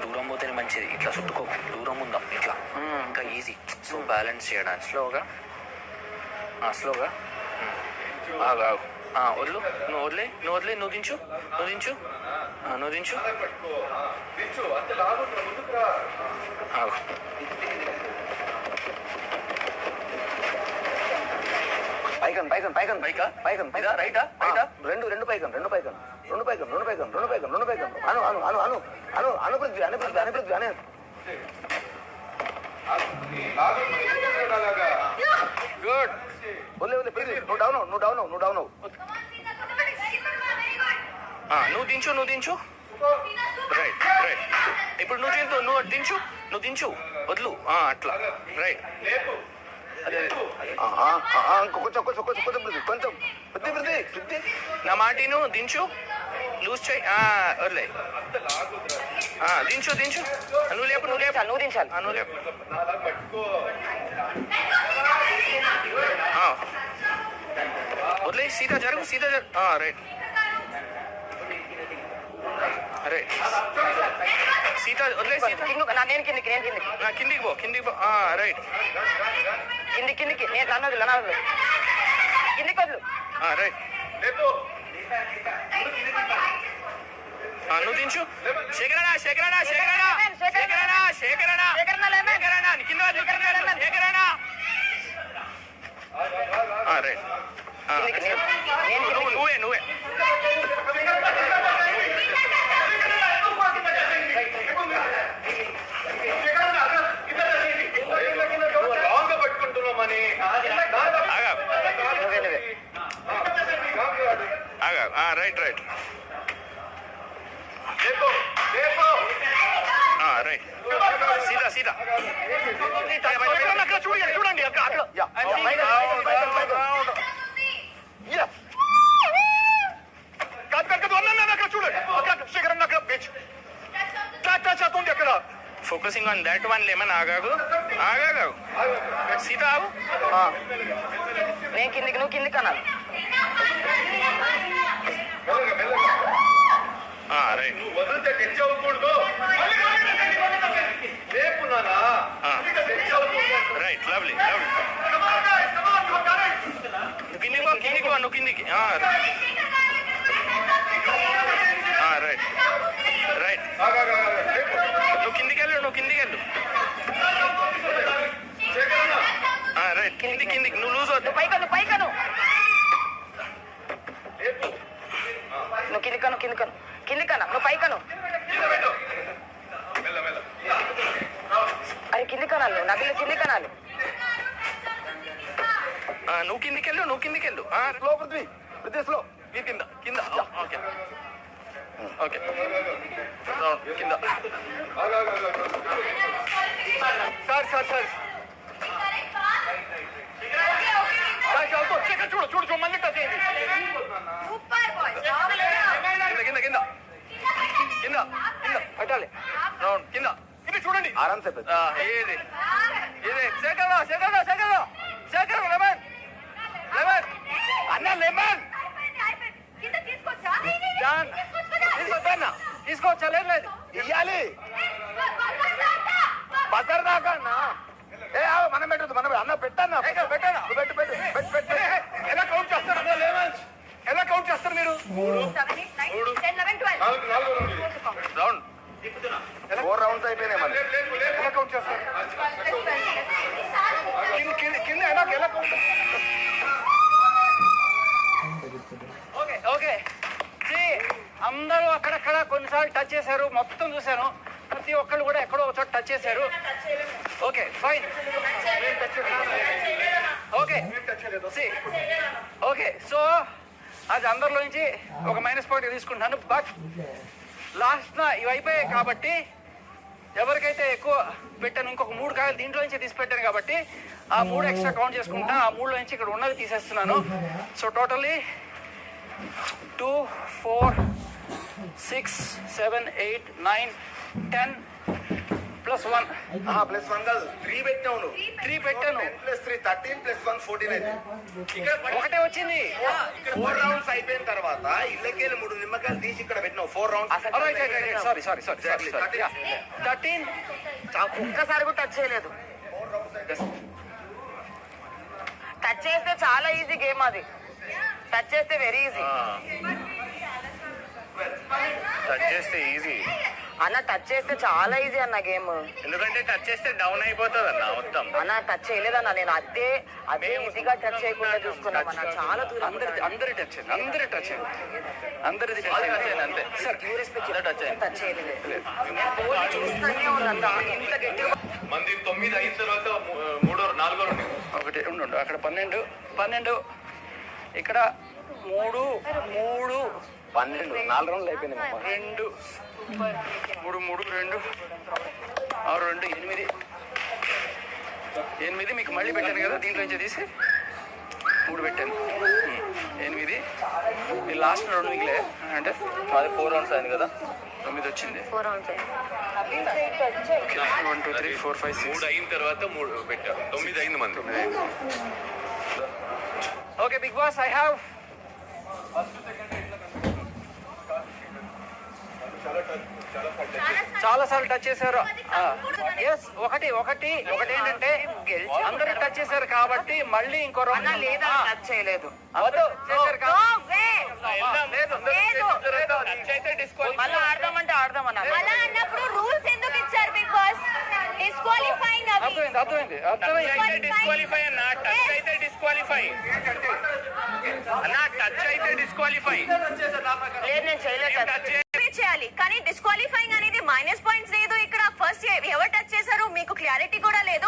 దూరం పోతేనే మంచిది. ఇట్లా చుట్టుకోకు, దూరం ఉందాం ఇట్లా, ఇంకా ఈజీ. సో బ్యాలెన్స్ చేయడానికి స్లోగా స్లోగా ఆగు ఆగు. వదిలు, నువ్వు వదిలే, నువ్వు వదిలే, నువ్వు దించు, నువ్వు దించు, నువ్వు దించు. ఆగు. పైకన్ పైకన్ పైకన్ పైకా పైకన్ ఇదా రైటా రైటా? రెండు పైకన్ రెండు పైకన్ రెండు పైకన్ రెండు పైకన్ రెండు పైకన్ రెండు పైకన్ అను అను అను అను అను అనుపృథ్వీ అనుపృథ్వీ అనుపృథ్వీ అనే గుడ్. వదిలే వదిలే ప్రీతి, నువ్వు డౌన్ నువ్వు డౌన్ నువ్వు డౌన్ నువ్వు దించు, నువ్వు దించు. Right right. ఇప్పుడు నువ్వు దించు, నువ్వు దించు, నువ్వు దించు, వదులు అట్లా. రైట్. అదే కొంచెం కొంచెం కొంచెం కొంచెం ప్రీతి, కొంచెం వృద్ధి వృద్ధి వృద్ధి. నా మాటిను, దించు, లూజ్ చేయి, వదిలే. దించు దించు, నువ్వు లేపు, నువ్వు లేపు, నువ్వు దించాలి. నువ్వు లేపు. వదిలే, సీదా జరుగు, సీదా జరుగు. Right right. సీతా వదిలే, సీతా. నేను కిందికి నేను కిందికి కిందికి పో, కిందికి పో. రైట్. కిందికి కిందికి నేను అన్నది అన్నది కిందికి వద్దు. రైట్. నువ్వు దించు. శేఖరనా శేఖరనా శేఖరనా శేఖరనా శేఖరనా శేఖరనా కింద శేఖరనా. రైట్. నువ్వే నువ్వే. Right right right. సీదా సీదా. చూడండి అక్కడ. Focusing on that one lemon. ఆగాగు ఆగాగు. సీదా ఆగు. నేను కిందికి నువ్వు కిందికి అన్నాను. రైట్. రైట్. Lovely lovely. కిందికి పో, కిందికి పో, నువ్వు కిందికి. Right right. నువ్వు కిందికి వెళ్ళు, నువ్వు కిందికి వెళ్ళు. రైట్. కిందికి కిందికి, నువ్వు లూజ్ వద్దు. పైకను పైకను నువ్వు కిందికను కిందికను కిందికన్నా నువ్వు పైకను. అరే కిందికనాలి, నదిలో కిందికనాలి. నువ్వు కిందికి వెళ్ళు, నువ్వు కిందికి వెళ్ళు. Slow Prithvi Prithvi slow. మీరు కింద కింద. Okay okay. కింద. సార్ సార్ సార్ చూడు చూడు చూడు, మళ్ళీ టచ్ అయింది. కింద కింద కింద కింద కింద పెట్టాలి. రౌండ్ కింద. ఇది చూడండి ఆరామ్ సే. ఏది ఇది శేఖర్ శేఖర్ శేఖర్ శేఖర్ లెమన్ లెమన్ అన్న లెమన్ తీసుకొచ్చా తీసుకోవచ్చా? లేదు లేదు ఇయ్యాలి. బజార్ దాకా అన్న. మనం పెట్టదు మనం అన్న పెట్టన్నా పెట్టానా? పెట్టు పెట్టు పెట్టు పెట్టు. ఎలా కౌంట్ చేస్తారు లెమన్స్? ఎలా కౌంట్ చేస్తారు మీరు? రౌండ్ 4 రౌండ్స్ అయిపోయినాయి. మళ్ళీ ఎలా కౌంట్ చేస్తారు? కింద ఎలా కౌంట్? Okay okay. అందరూ అక్కడక్కడ కొన్నిసార్లు టచ్ చేశారు, మొత్తం చూశాను. ప్రతి ఒక్కళ్ళు కూడా ఎక్కడో ఒక చోట టచ్ చేశారు. Okay fine. Okay okay. So అది అందరిలో నుంచి ఒక మైనస్ పాయింట్ తీసుకుంటున్నాను. బట్ లాస్ట్ ఇవి అయిపోయాయి కాబట్టి ఎవరికైతే ఎక్కువ పెట్టాను, ఇంకొక 3 కాయలు దీంట్లో నుంచి తీసి పెట్టాను కాబట్టి ఆ 3 ఎక్స్ట్రా కౌంట్ చేసుకుంటా. ఆ 3లో నుంచి ఇక్కడ ఉన్నది తీసేస్తున్నాను. సో టోటల్లీ 2 4 6 7 8 9 10 +1 +1 కాదు 3 పెట్టావు నువ్వు 3 పెట్టాను 10 + 3 13 + 1 14 అయితే ఇక్కడ ఒకటే వచ్చింది. 4 రౌండ్స్ అయిపోయిన తర్వాత ఇళ్ళకెళ్ళి 3 నిమ్మకాయలు తీసి ఇక్కడ పెట్టినావు 4 రౌండ్స్. సారీ 13 ఒక్కసారి కూడా టచ్ చేయలేదు. టచ్ చేస్తే చాలా ఈజీ గేమ్ అది. టచ్ చేస్తే వెరీ ఈజీ టచ్ చేస్తే ఈజీ అన్న. టచ్ చేస్తే చాలా ఈజీ అన్న గేమ్. ఎందుకంటే టచ్ చేస్తే డౌన్ అయిపోతుంది అన్న మొత్తం. అన్న టచ్ చేయలేదన్న, నేను అదే ఈజీగా టచ్ చేయకుండా చూసుకున్నాం అన్న. చాలా దూరం అందరి టచ్ అయింది. అందరిది టచ్ అయింది అంతే సార్. టచ్ చేయలేదు. నేను బోల్ చూస్తూనే ఉన్నాను ఇంత గట్టిగా. మంది 9 అయిన తర్వాత 3 4 ఉన్నాయి. ఒకటి ఉండు అక్కడ 12 ఇక్కడ 3 12 4 రౌండ్లు అయిపోయింది. 2 3 2 6 2 8 మీకు మళ్ళీ పెట్టాను కదా, దీంట్లో నుంచి తీసి 3 పెట్టాను. 8 ఈ లాస్ట్ 2 మిగిలే అంటే అది 4 రౌండ్స్ అయింది కదా, 9 వచ్చింది. 4 రౌండ్స్ 1 2 3 4 5 6 3 అయిన తర్వాత 3 పెట్టారు. 9 అయింది మంది. Okay Bigg Boss, I have చాలా సార్లు టచ్ చేశారు. ఎస్ ఒకటి ఏంటంటే అందరూ టచ్ చేశారు కాబట్టి మళ్ళీ ఇంకో అన్న లేదా టచ్ చేయలేదు. చేశారు మళ్ళీ ఆడదామంటే ఆడదామన్నా. అలా అన్నప్పుడు రూల్స్ ఎందుకు ఇచ్చారు బిగ్ బాస్? డిస్క్వాలిఫైయింగ్ అవి. అర్థమైంది. డిస్క్వాలిఫై అన్న. టచ్ అయితే డిస్క్వాలిఫై అన్న. టచ్ అయితే డిస్క్వాలిఫై. లేదు నేను చేయలేదు. చేయాలి కానీ డిస్క్వాలిఫైయింగ్ అనేది మైనస్ పాయింట్స్ లేదు ఇక్కడ. ఫస్ట్ ఎవరు టచ్ చేశారు మీకు క్లారిటీ కూడా లేదు.